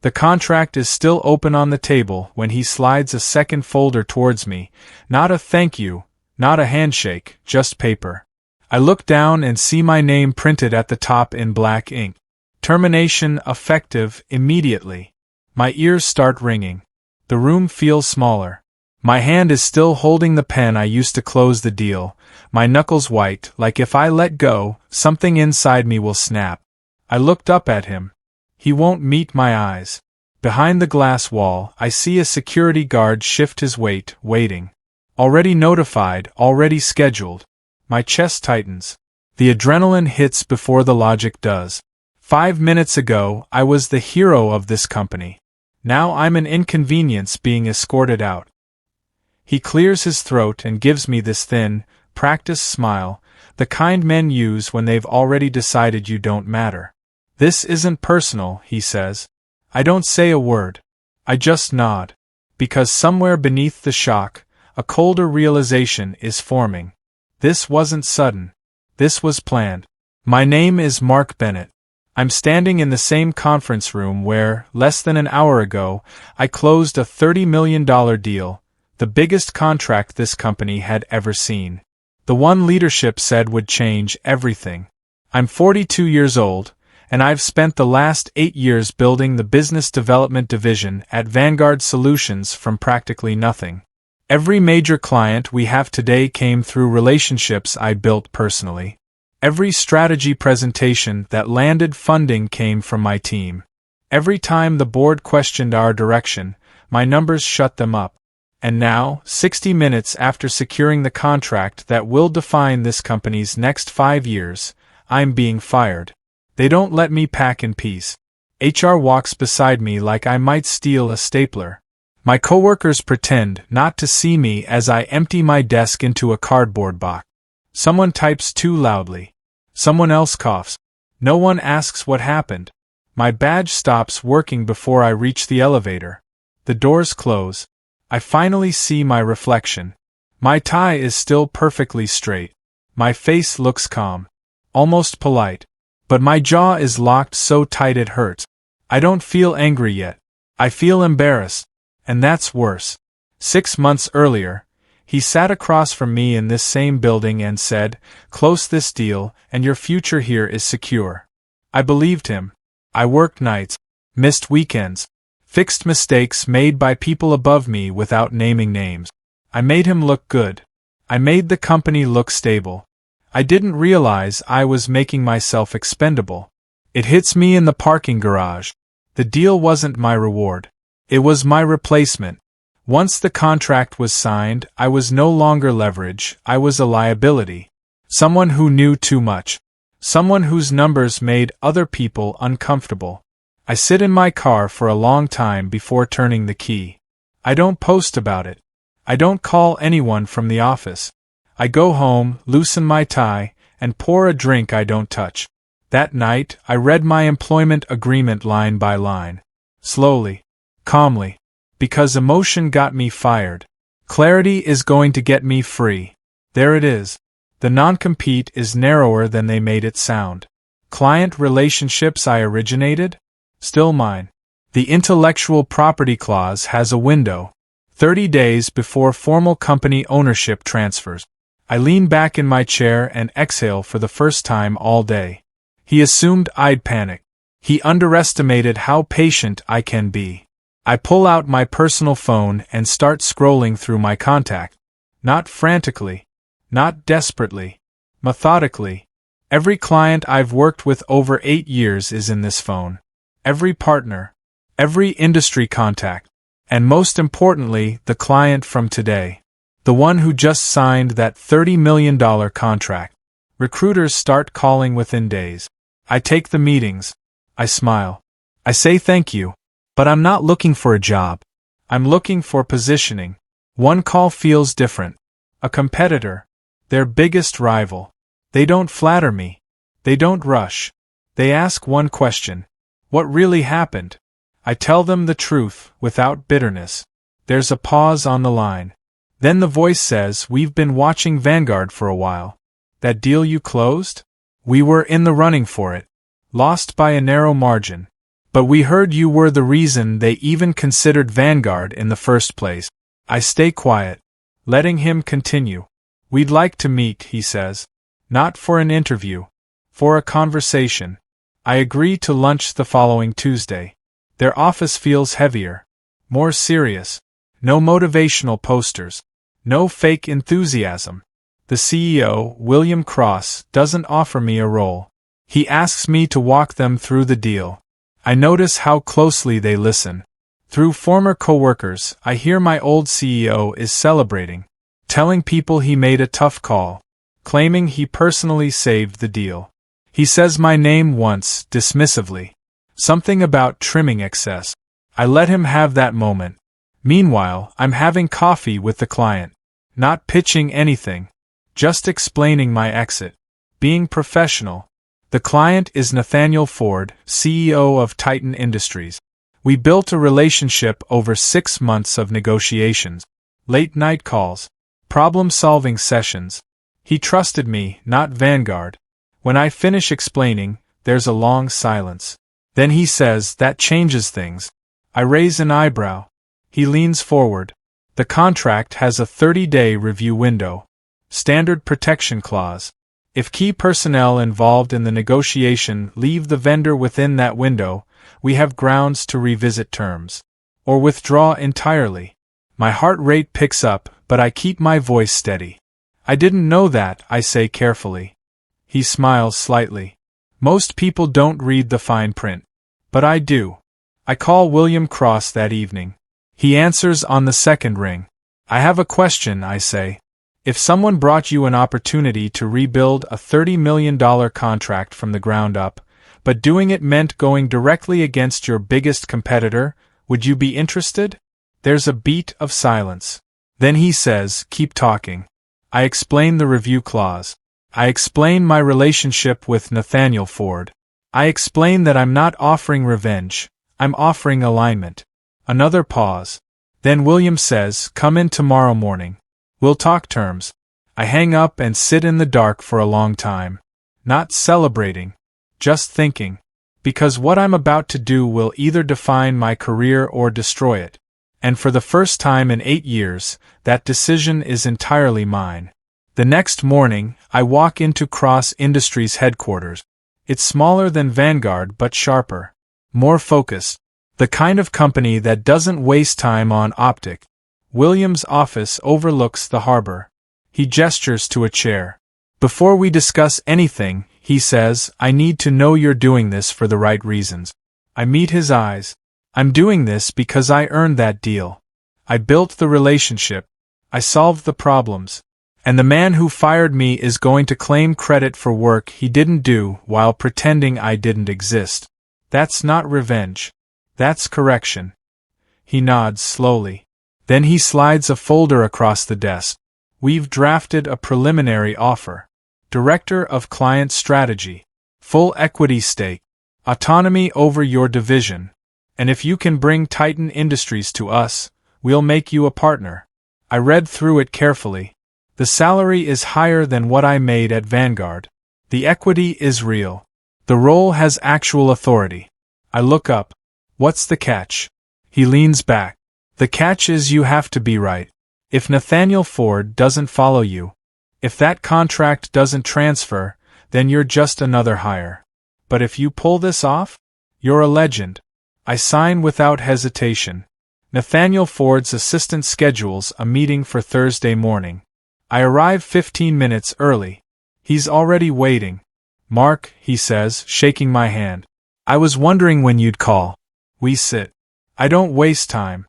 The contract is still open on the table when he slides a second folder towards me. Not a thank you, not a handshake, just paper. I look down and see my name printed at the top in black ink. Termination effective immediately. My ears start ringing. The room feels smaller. My hand is still holding the pen I used to close the deal, my knuckles white, like if I let go, something inside me will snap. I looked up at him. He won't meet my eyes. Behind the glass wall, I see a security guard shift his weight, waiting. Already notified, already scheduled. My chest tightens. The adrenaline hits before the logic does. 5 minutes ago, I was the hero of this company. Now I'm an inconvenience being escorted out. He clears his throat and gives me this thin, practiced smile, the kind men use when they've already decided you don't matter. This isn't personal, he says. I don't say a word. I just nod. Because somewhere beneath the shock, a colder realization is forming. This wasn't sudden. This was planned. My name is Mark Bennett. I'm standing in the same conference room where, less than an hour ago, I closed a $30 million deal, the biggest contract this company had ever seen. The one leadership said would change everything. I'm 42 years old, and I've spent the last 8 years building the business development division at Vanguard Solutions from practically nothing. Every major client we have today came through relationships I built personally. Every strategy presentation that landed funding came from my team. Every time the board questioned our direction, my numbers shut them up. And now, 60 minutes after securing the contract that will define this company's next 5 years, I'm being fired. They don't let me pack in peace. HR walks beside me like I might steal a stapler. My coworkers pretend not to see me as I empty my desk into a cardboard box. Someone types too loudly. Someone else coughs. No one asks what happened. My badge stops working before I reach the elevator. The doors close. I finally see my reflection. My tie is still perfectly straight. My face looks calm. Almost polite. But my jaw is locked so tight it hurts. I don't feel angry yet. I feel embarrassed. And that's worse. 6 months earlier, he sat across from me in this same building and said, "Close this deal, and your future here is secure." I believed him. I worked nights, missed weekends, fixed mistakes made by people above me without naming names. I made him look good. I made the company look stable. I didn't realize I was making myself expendable. It hits me in the parking garage. The deal wasn't my reward. It was my replacement. Once the contract was signed, I was no longer leverage, I was a liability. Someone who knew too much. Someone whose numbers made other people uncomfortable. I sit in my car for a long time before turning the key. I don't post about it. I don't call anyone from the office. I go home, loosen my tie, and pour a drink I don't touch. That night, I read my employment agreement line by line. Slowly. Calmly. Because emotion got me fired. Clarity is going to get me free. There it is. The non-compete is narrower than they made it sound. Client relationships I originated? Still mine. The intellectual property clause has a window. 30 days before formal company ownership transfers. I lean back in my chair and exhale for the first time all day. He assumed I'd panic. He underestimated how patient I can be. I pull out my personal phone and start scrolling through my contacts. Not frantically. Not desperately. Methodically. Every client I've worked with over 8 years is in this phone. Every partner. Every industry contact. And most importantly, the client from today. The one who just signed that $30 million contract. Recruiters start calling within days. I take the meetings. I smile. I say thank you. But I'm not looking for a job. I'm looking for positioning. One call feels different. A competitor. Their biggest rival. They don't flatter me. They don't rush. They ask one question. What really happened? I tell them the truth, without bitterness. There's a pause on the line. Then the voice says, "We've been watching Vanguard for a while. That deal you closed? We were in the running for it. Lost by a narrow margin. But we heard you were the reason they even considered Vanguard in the first place. I stay quiet, letting him continue. We'd like to meet, he says. Not for an interview. For a conversation. I agree to lunch the following Tuesday. Their office feels heavier. More serious. No motivational posters. No fake enthusiasm. The CEO, William Cross, doesn't offer me a role. He asks me to walk them through the deal. I notice how closely they listen. Through former coworkers, I hear my old CEO is celebrating, telling people he made a tough call, claiming he personally saved the deal. He says my name once, dismissively. Something about trimming excess. I let him have that moment. Meanwhile, I'm having coffee with the client. Not pitching anything. Just explaining my exit. Being professional. The client is Nathaniel Ford, CEO of Titan Industries. We built a relationship over 6 months of negotiations. Late-night calls. Problem-solving sessions. He trusted me, not Vanguard. When I finish explaining, there's a long silence. Then he says, that changes things. I raise an eyebrow. He leans forward. The contract has a 30-day review window. Standard protection clause. If key personnel involved in the negotiation leave the vendor within that window, we have grounds to revisit terms. Or withdraw entirely. My heart rate picks up, but I keep my voice steady. I didn't know that, I say carefully. He smiles slightly. Most people don't read the fine print. But I do. I call William Cross that evening. He answers on the second ring. I have a question, I say. If someone brought you an opportunity to rebuild a $30 million contract from the ground up, but doing it meant going directly against your biggest competitor, would you be interested? There's a beat of silence. Then he says, keep talking. I explain the review clause. I explain my relationship with Nathaniel Ford. I explain that I'm not offering revenge, I'm offering alignment. Another pause. Then William says, come in tomorrow morning. We'll talk terms. I hang up and sit in the dark for a long time. Not celebrating. Just thinking. Because what I'm about to do will either define my career or destroy it. And for the first time in 8 years, that decision is entirely mine. The next morning, I walk into Cross Industries headquarters. It's smaller than Vanguard but sharper. More focused. The kind of company that doesn't waste time on optics. William's office overlooks the harbor. He gestures to a chair. Before we discuss anything, he says, I need to know you're doing this for the right reasons. I meet his eyes. I'm doing this because I earned that deal. I built the relationship. I solved the problems. And the man who fired me is going to claim credit for work he didn't do while pretending I didn't exist. That's not revenge. That's correction. He nods slowly. Then he slides a folder across the desk. We've drafted a preliminary offer. Director of Client Strategy. Full equity stake. Autonomy over your division. And if you can bring Titan Industries to us, we'll make you a partner. I read through it carefully. The salary is higher than what I made at Vanguard. The equity is real. The role has actual authority. I look up. What's the catch? He leans back. The catch is you have to be right. If Nathaniel Ford doesn't follow you, if that contract doesn't transfer, then you're just another hire. But if you pull this off, you're a legend. I sign without hesitation. Nathaniel Ford's assistant schedules a meeting for Thursday morning. I arrive 15 minutes early. He's already waiting. Mark, he says, shaking my hand. I was wondering when you'd call. We sit. I don't waste time.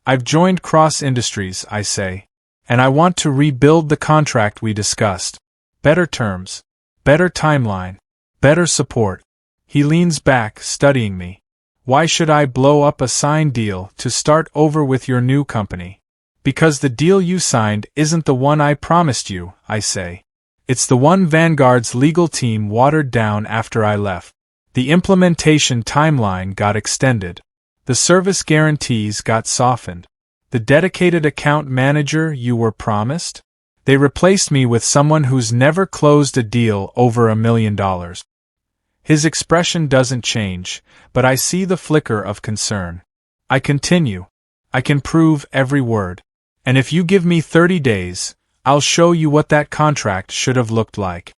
I've joined Cross Industries, I say. And I want to rebuild the contract we discussed. Better terms. Better timeline. Better support. He leans back, studying me. Why should I blow up a signed deal to start over with your new company? Because the deal you signed isn't the one I promised you, I say. It's the one Vanguard's legal team watered down after I left. The implementation timeline got extended. The service guarantees got softened. The dedicated account manager you were promised? They replaced me with someone who's never closed a deal over $1 million. His expression doesn't change, but I see the flicker of concern. I continue. I can prove every word. And if you give me 30 days, I'll show you what that contract should have looked like.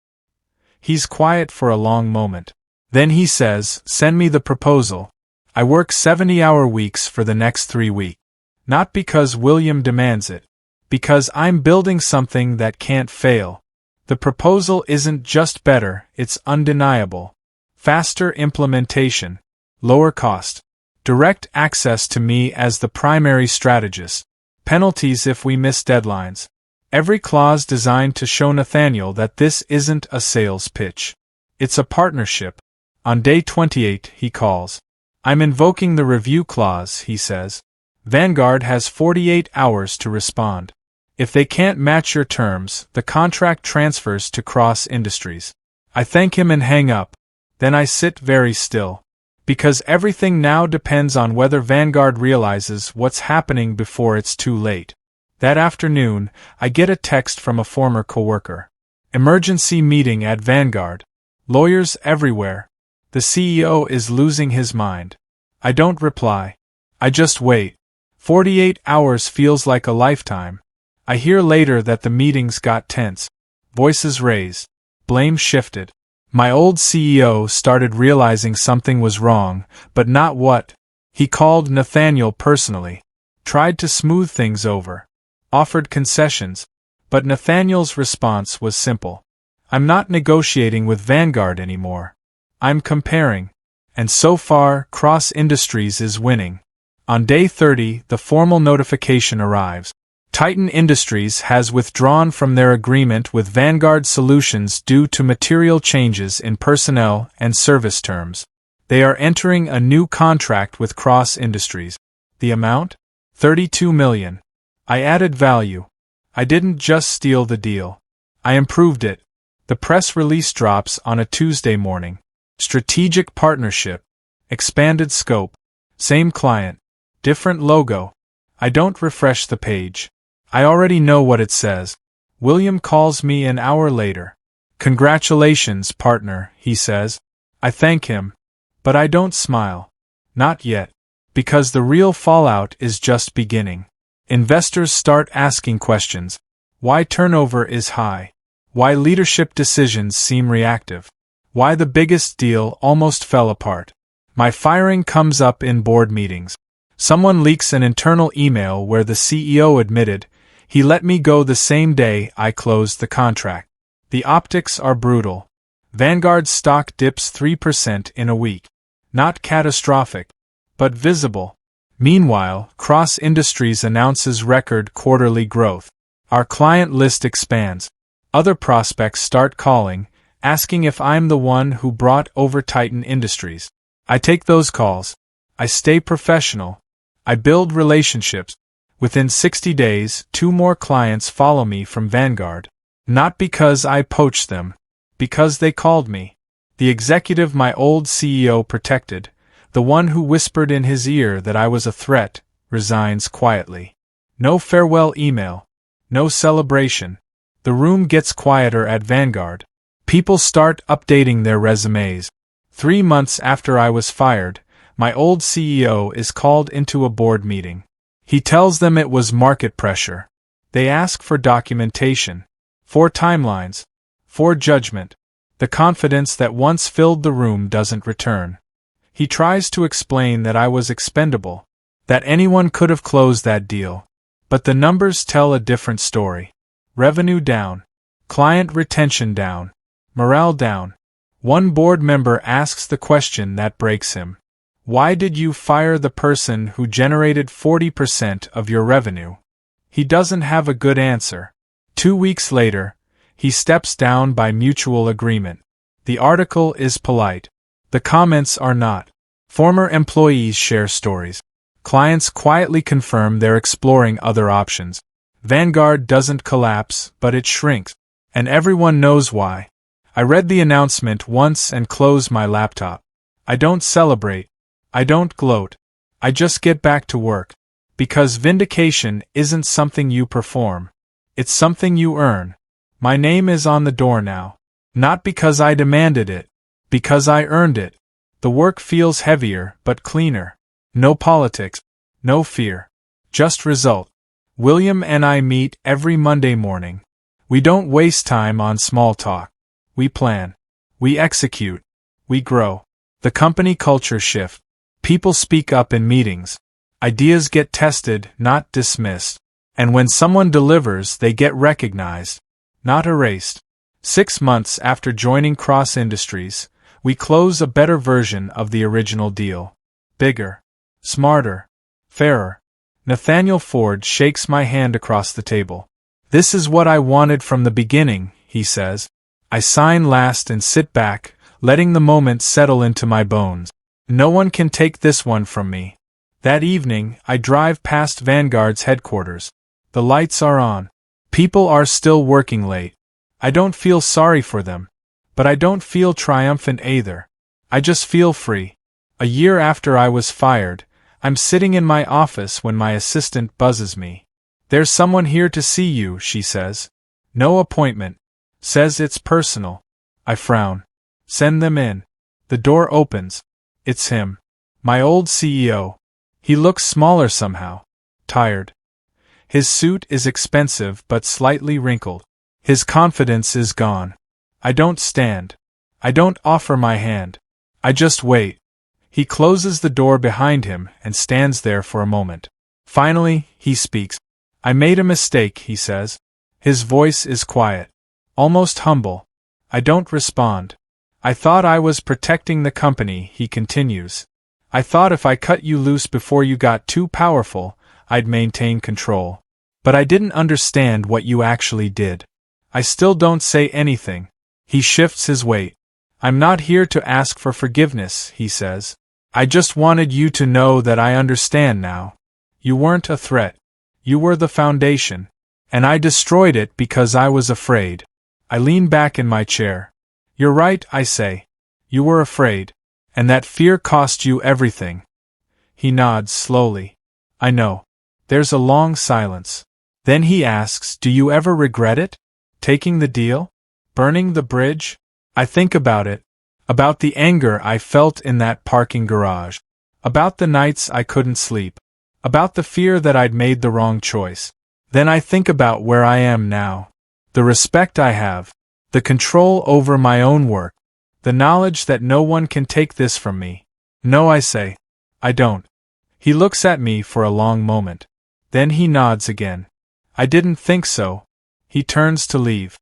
He's quiet for a long moment. Then he says, "Send me the proposal. I work 70-hour weeks for the next 3 weeks. Not because William demands it. Because I'm building something that can't fail. The proposal isn't just better, it's undeniable. Faster implementation. Lower cost. Direct access to me as the primary strategist. Penalties if we miss deadlines. Every clause designed to show Nathaniel that this isn't a sales pitch. It's a partnership." On day 28, he calls. "I'm invoking the review clause," he says. "Vanguard has 48 hours to respond. If they can't match your terms, the contract transfers to Cross Industries." I thank him and hang up. Then I sit very still. Because everything now depends on whether Vanguard realizes what's happening before it's too late. That afternoon, I get a text from a former coworker. "Emergency meeting at Vanguard. Lawyers everywhere. The CEO is losing his mind." I don't reply. I just wait. 48 hours feels like a lifetime. I hear later that the meetings got tense. Voices raised. Blame shifted. My old CEO started realizing something was wrong, but not what. He called Nathaniel personally. Tried to smooth things over. Offered concessions. But Nathaniel's response was simple. "I'm not negotiating with Vanguard anymore. I'm comparing." And so far, Cross Industries is winning. On day 30, the formal notification arrives. Titan Industries has withdrawn from their agreement with Vanguard Solutions due to material changes in personnel and service terms. They are entering a new contract with Cross Industries. The amount? $32 million. I added value. I didn't just steal the deal. I improved it. The press release drops on a Tuesday morning. Strategic partnership. Expanded scope. Same client. Different logo. I don't refresh the page. I already know what it says. William calls me an hour later. "Congratulations, partner," he says. I thank him. But I don't smile. Not yet. Because the real fallout is just beginning. Investors start asking questions. Why turnover is high. Why leadership decisions seem reactive. Why the biggest deal almost fell apart. My firing comes up in board meetings. Someone leaks an internal email where the CEO admitted, he let me go the same day I closed the contract. The optics are brutal. Vanguard's stock dips 3% in a week. Not catastrophic, but visible. Meanwhile, Cross Industries announces record quarterly growth. Our client list expands. Other prospects start calling, asking if I'm the one who brought over Titan Industries. I take those calls. I stay professional. I build relationships. Within 60 days, 2 more clients follow me from Vanguard. Not because I poached them. Because they called me. The executive my old CEO protected, the one who whispered in his ear that I was a threat, resigns quietly. No farewell email. No celebration. The room gets quieter at Vanguard. People start updating their resumes. 3 months after I was fired, my old CEO is called into a board meeting. He tells them it was market pressure. They ask for documentation. For timelines. For judgment. The confidence that once filled the room doesn't return. He tries to explain that I was expendable, that anyone could have closed that deal. But the numbers tell a different story. Revenue down. Client retention down. Morale down. One board member asks the question that breaks him. Why did you fire the person who generated 40% of your revenue? He doesn't have a good answer. 2 weeks later, he steps down by mutual agreement. The article is polite. The comments are not. Former employees share stories. Clients quietly confirm they're exploring other options. Vanguard doesn't collapse, but it shrinks. And everyone knows why. I read the announcement once and close my laptop. I don't celebrate. I don't gloat. I just get back to work. Because vindication isn't something you perform. It's something you earn. My name is on the door now. Not because I demanded it, Because I earned it. The work feels heavier, but cleaner. No politics. No fear. Just result. William and I meet every Monday morning. We don't waste time on small talk. We plan. We execute. We grow. The company culture shift. People speak up in meetings. Ideas get tested, not dismissed. And when someone delivers, they get recognized, not erased. 6 months after joining Cross Industries, we close a better version of the original deal. Bigger. Smarter. Fairer. Nathaniel Ford shakes my hand across the table. This is what I wanted from the beginning, he says. I sign last and sit back, letting the moment settle into my bones. No one can take this one from me. That evening, I drive past Vanguard's headquarters. The lights are on. People are still working late. I don't feel sorry for them. But I don't feel triumphant either. I just feel free. A year after I was fired, I'm sitting in my office when my assistant buzzes me. There's someone here to see you, she says. No appointment. Says it's personal. I frown. Send them in. The door opens. It's him. My old CEO. He looks smaller somehow. Tired. His suit is expensive but slightly wrinkled. His confidence is gone. I don't stand. I don't offer my hand. I just wait. He closes the door behind him and stands there for a moment. Finally, he speaks. I made a mistake, he says. His voice is quiet. Almost humble. I don't respond. I thought I was protecting the company, he continues. I thought if I cut you loose before you got too powerful, I'd maintain control. But I didn't understand what you actually did. I still don't say anything. He shifts his weight. I'm not here to ask for forgiveness, he says. I just wanted you to know that I understand now. You weren't a threat. You were the foundation. And I destroyed it because I was afraid. I lean back in my chair. You're right, I say. You were afraid. And that fear cost you everything. He nods slowly. I know. There's a long silence. Then he asks, do you ever regret it? Taking the deal? Burning the bridge? I think about it. About the anger I felt in that parking garage. About the nights I couldn't sleep. About the fear that I'd made the wrong choice. Then I think about where I am now. The respect I have. The control over my own work. The knowledge that no one can take this from me. No, I say. I don't. He looks at me for a long moment. Then he nods again. I didn't think so. He turns to leave.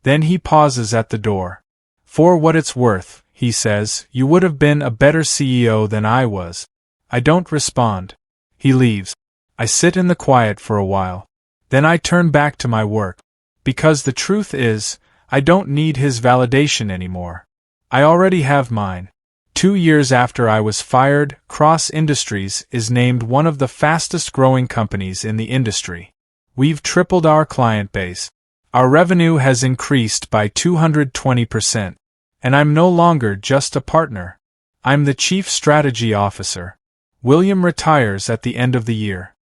Then he pauses at the door. For what it's worth, he says, you would have been a better CEO than I was. I don't respond. He leaves. I sit in the quiet for a while. Then I turn back to my work. Because the truth is, I don't need his validation anymore. I already have mine. 2 years after I was fired, Cross Industries is named one of the fastest growing companies in the industry. We've tripled our client base. Our revenue has increased by 220%. And I'm no longer just a partner. I'm the Chief Strategy Officer. William retires at the end of the year.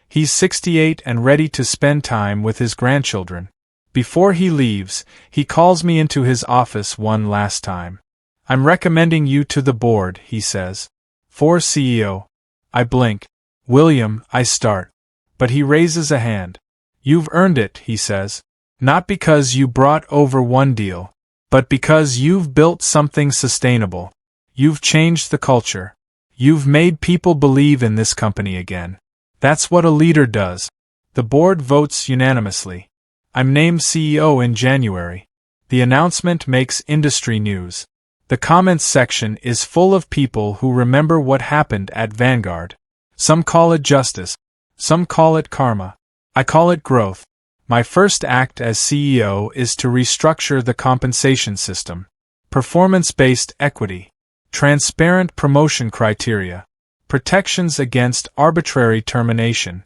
He's 68 and ready to spend time with his grandchildren. Before he leaves, he calls me into his office one last time. I'm recommending you to the board, he says. For CEO. I blink. William, I start. But he raises a hand. You've earned it, he says. Not because you brought over one deal, but because you've built something sustainable. You've changed the culture. You've made people believe in this company again. That's what a leader does. The board votes unanimously. I'm named CEO in January. The announcement makes industry news. The comments section is full of people who remember what happened at Vanguard. Some call it justice. Some call it karma. I call it growth. My first act as CEO is to restructure the compensation system. Performance-based equity. Transparent promotion criteria. Protections against arbitrary termination.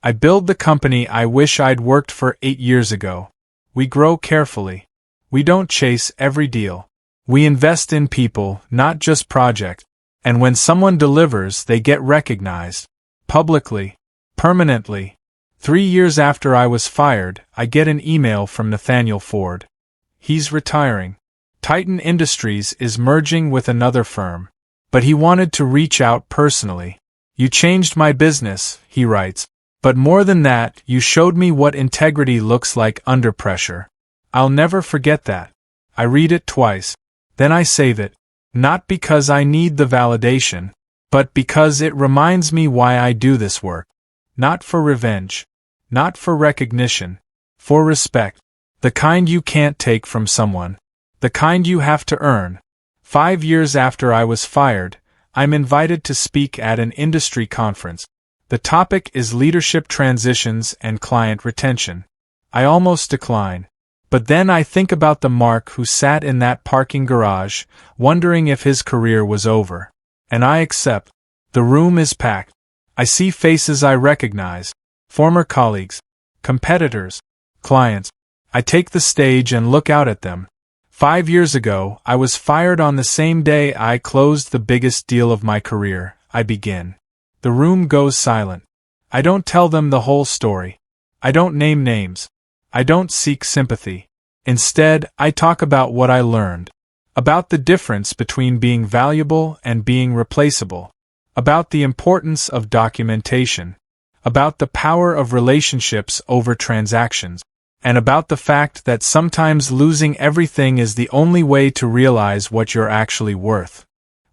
I build the company I wish I'd worked for 8 years ago. We grow carefully. We don't chase every deal. We invest in people, not just projects. And when someone delivers, they get recognized. Publicly. Permanently. 3 years after I was fired, I get an email from Nathaniel Ford. He's retiring. Titan Industries is merging with another firm. But he wanted to reach out personally. You changed my business, he writes. But more than that, you showed me what integrity looks like under pressure. I'll never forget that. I read it twice. Then I save it. Not because I need the validation, but because it reminds me why I do this work. Not for revenge. Not for recognition. For respect. The kind you can't take from someone. The kind you have to earn. 5 years after I was fired, I'm invited to speak at an industry conference. The topic is leadership transitions and client retention. I almost decline. But then I think about the Mark who sat in that parking garage, wondering if his career was over. And I accept. The room is packed. I see faces I recognize. Former colleagues. Competitors. Clients. I take the stage and look out at them. 5 years ago, I was fired on the same day I closed the biggest deal of my career. I begin. The room goes silent. I don't tell them the whole story. I don't name names. I don't seek sympathy. Instead, I talk about what I learned. About the difference between being valuable and being replaceable. About the importance of documentation. About the power of relationships over transactions. And about the fact that sometimes losing everything is the only way to realize what you're actually worth.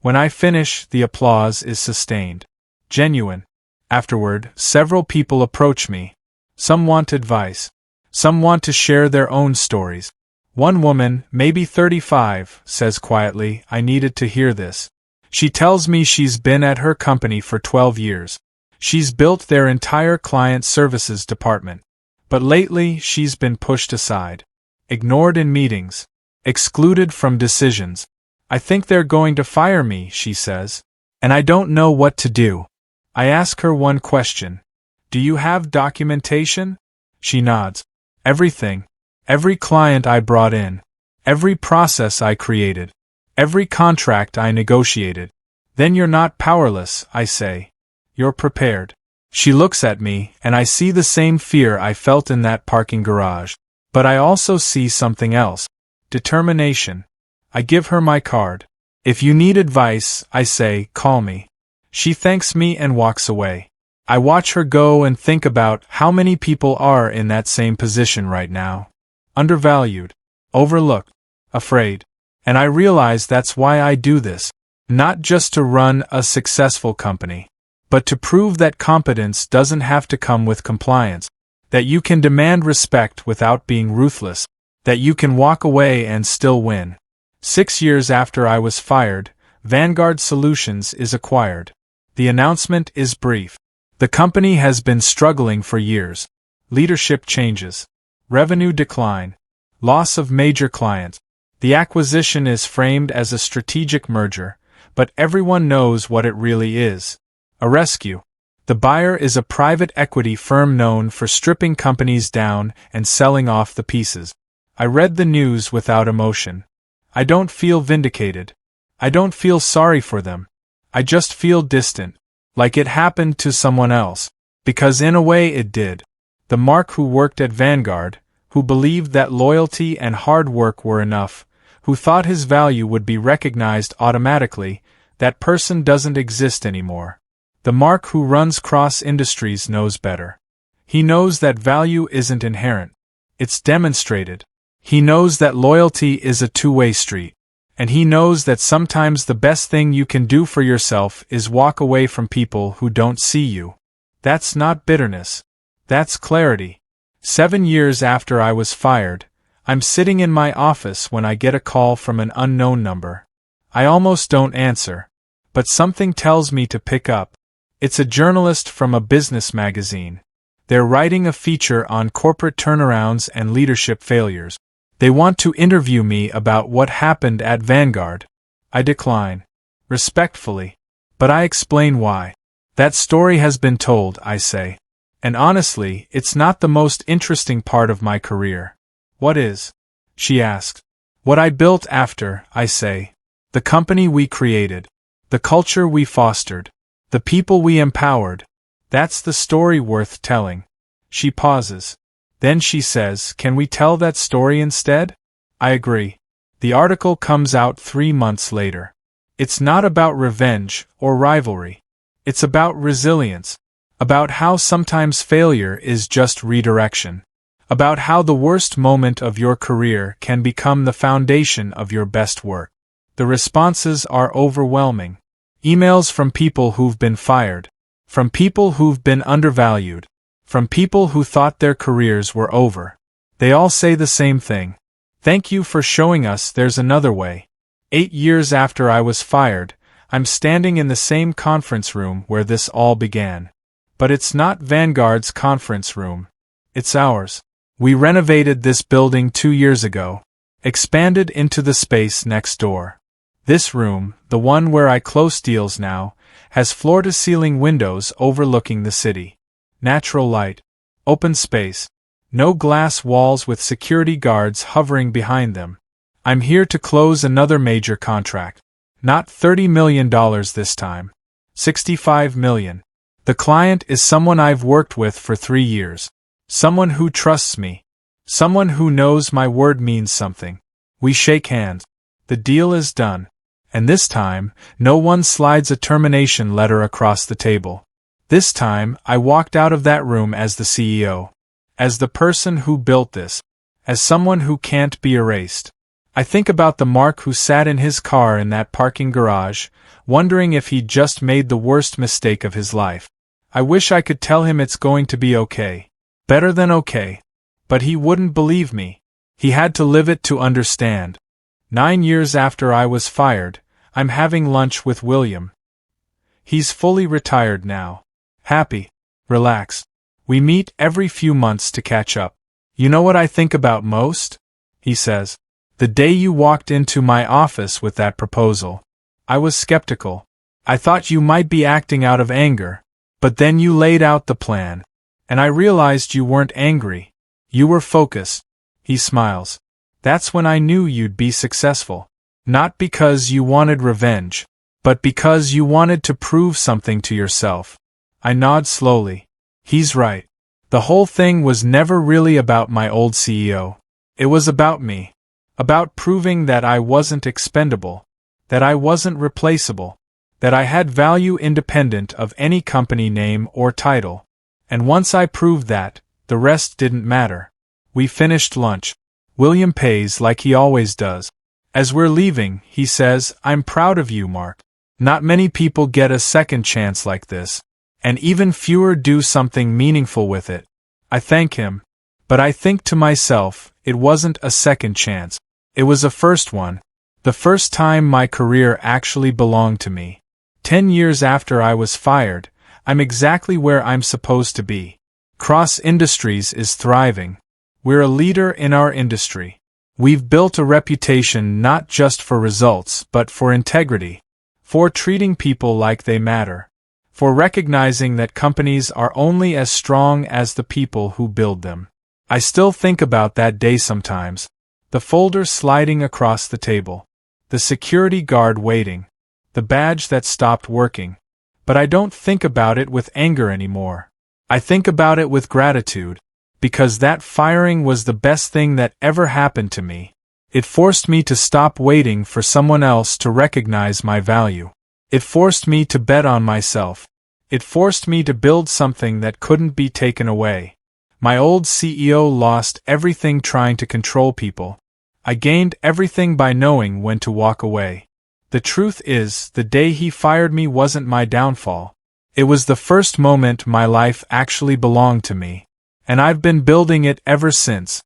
When I finish, the applause is sustained. Genuine. Afterward, several people approach me. Some want advice. Some want to share their own stories. One woman, maybe 35, says quietly, I needed to hear this. She tells me she's been at her company for 12 years. She's built their entire client services department. But lately, she's been pushed aside. Ignored in meetings. Excluded from decisions. I think they're going to fire me, she says. And I don't know what to do. I ask her one question. Do you have documentation? She nods. Everything. Every client I brought in. Every process I created. Every contract I negotiated. Then you're not powerless, I say. You're prepared. She looks at me, and I see the same fear I felt in that parking garage. But I also see something else. Determination. I give her my card. If you need advice, I say, call me. She thanks me and walks away. I watch her go and think about how many people are in that same position right now. Undervalued. Overlooked. Afraid. And I realize that's why I do this. Not just to run a successful company. But to prove that competence doesn't have to come with compliance, that you can demand respect without being ruthless, that you can walk away and still win. 6 years after I was fired, Vanguard Solutions is acquired. The announcement is brief. The company has been struggling for years. Leadership changes. Revenue decline. Loss of major clients. The acquisition is framed as a strategic merger, but everyone knows what it really is. A rescue. The buyer is a private equity firm known for stripping companies down and selling off the pieces. I read the news without emotion. I don't feel vindicated. I don't feel sorry for them. I just feel distant, like it happened to someone else, because in a way it did. The Mark who worked at Vanguard, who believed that loyalty and hard work were enough, who thought his value would be recognized automatically, that person doesn't exist anymore. The Mark who runs Cross Industries knows better. He knows that value isn't inherent. It's demonstrated. He knows that loyalty is a two-way street. And he knows that sometimes the best thing you can do for yourself is walk away from people who don't see you. That's not bitterness. That's clarity. 7 years after I was fired, I'm sitting in my office when I get a call from an unknown number. I almost don't answer. But something tells me to pick up. It's a journalist from a business magazine. They're writing a feature on corporate turnarounds and leadership failures. They want to interview me about what happened at Vanguard. I decline. Respectfully. But I explain why. That story has been told, I say. And honestly, it's not the most interesting part of my career. What is? She asked. What I built after, I say. The company we created. The culture we fostered. The people we empowered. That's the story worth telling. She pauses. Then she says, can we tell that story instead? I agree. The article comes out 3 months later. It's not about revenge or rivalry. It's about resilience. About how sometimes failure is just redirection. About how the worst moment of your career can become the foundation of your best work. The responses are overwhelming. Emails from people who've been fired. From people who've been undervalued. From people who thought their careers were over. They all say the same thing. Thank you for showing us there's another way. 8 years after I was fired, I'm standing in the same conference room where this all began. But it's not Vanguard's conference room. It's ours. We renovated this building 2 years ago. Expanded into the space next door. This room, the one where I close deals now, has floor-to-ceiling windows overlooking the city. Natural light. Open space. No glass walls with security guards hovering behind them. I'm here to close another major contract. Not $30 million this time. $65 million. The client is someone I've worked with for 3 years. Someone who trusts me. Someone who knows my word means something. We shake hands. The deal is done. And this time, no one slides a termination letter across the table. This time, I walked out of that room as the CEO. As the person who built this. As someone who can't be erased. I think about the Mark who sat in his car in that parking garage, wondering if he'd just made the worst mistake of his life. I wish I could tell him it's going to be okay. Better than okay. But he wouldn't believe me. He had to live it to understand. 9 years after I was fired, I'm having lunch with William. He's fully retired now. Happy. Relaxed. We meet every few months to catch up. You know what I think about most? He says. The day you walked into my office with that proposal. I was skeptical. I thought you might be acting out of anger. But then you laid out the plan. And I realized you weren't angry. You were focused. He smiles. That's when I knew you'd be successful. Not because you wanted revenge, but because you wanted to prove something to yourself. I nod slowly. He's right. The whole thing was never really about my old CEO. It was about me. About proving that I wasn't expendable. That I wasn't replaceable. That I had value independent of any company name or title. And once I proved that, the rest didn't matter. We finished lunch. William pays like he always does. As we're leaving, he says, I'm proud of you, Mark. Not many people get a second chance like this. And even fewer do something meaningful with it. I thank him. But I think to myself, it wasn't a second chance. It was a first one. The first time my career actually belonged to me. 10 years after I was fired, I'm exactly where I'm supposed to be. Cross Industries is thriving. We're a leader in our industry. We've built a reputation not just for results but for integrity. For treating people like they matter. For recognizing that companies are only as strong as the people who build them. I still think about that day sometimes. The folder sliding across the table. The security guard waiting. The badge that stopped working. But I don't think about it with anger anymore. I think about it with gratitude. Because that firing was the best thing that ever happened to me. It forced me to stop waiting for someone else to recognize my value. It forced me to bet on myself. It forced me to build something that couldn't be taken away. My old CEO lost everything trying to control people. I gained everything by knowing when to walk away. The truth is, the day he fired me wasn't my downfall. It was the first moment my life actually belonged to me. And I've been building it ever since.